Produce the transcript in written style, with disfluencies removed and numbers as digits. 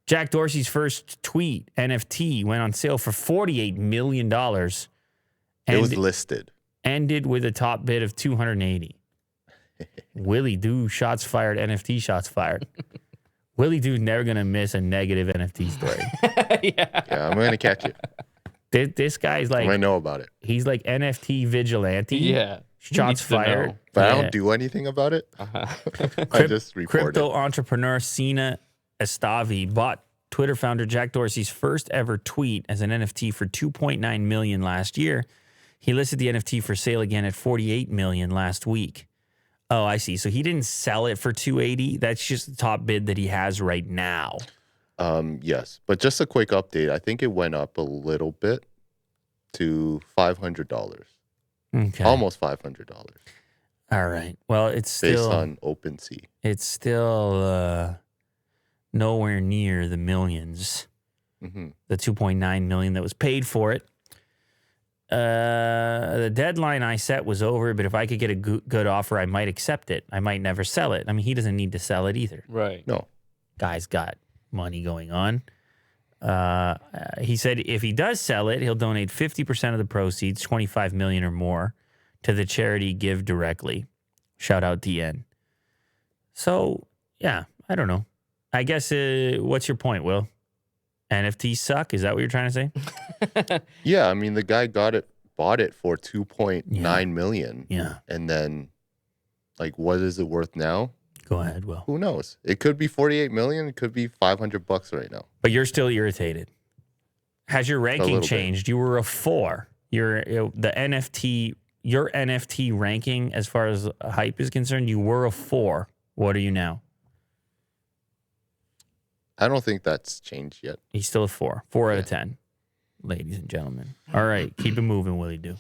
Jack Dorsey's first tweet, NFT, went on sale for $48 million. It was listed. Ended with a top bid of 280. Willie Doo, shots fired, NFT shots fired. Willie Doo's never going to miss a negative NFT story. Yeah, I'm going to catch it. This guy's like... I know about it. He's like NFT vigilante. Yeah. Shots fired. But I don't do anything about it. I just report Crypto it. entrepreneur Sina Estavi bought Twitter founder Jack Dorsey's first ever tweet as an NFT for $2.9 million last year. He listed the NFT for sale again at $48 million last week. Oh, I see. So he didn't sell it for $280. That's just the top bid that he has right now. Yes, but just a quick update. I think it went up a little bit to $500. Okay. Almost $500. All right. Well, it's still... Based on OpenSea. It's still nowhere near the millions. Mm-hmm. The $2.9 million that was paid for it. The deadline I set was over, but if I could get a good offer, I might accept it. I might never sell it. I mean, he doesn't need to sell it either. Right. No. Guy's got money going on. He said if he does sell it, he'll donate 50% of the proceeds, $25 million or more, to the charity Give Directly. Shout out DN. So, yeah, I don't know. I guess, what's your point, Will? NFTs suck? Is that what you're trying to say? Yeah, I mean, the guy bought it for $2.9 million. Yeah. And then, like, what is it worth now? Go ahead, Will. Who knows? It could be $48 million. It could be $500 right now. But you're still irritated. Has your ranking changed? Bit. You were a 4. Your NFT ranking, as far as hype is concerned, you were a 4. What are you now? I don't think that's changed yet. He's still a 4. 4 out of 10, ladies and gentlemen. All right, keep it moving, Willie Doo.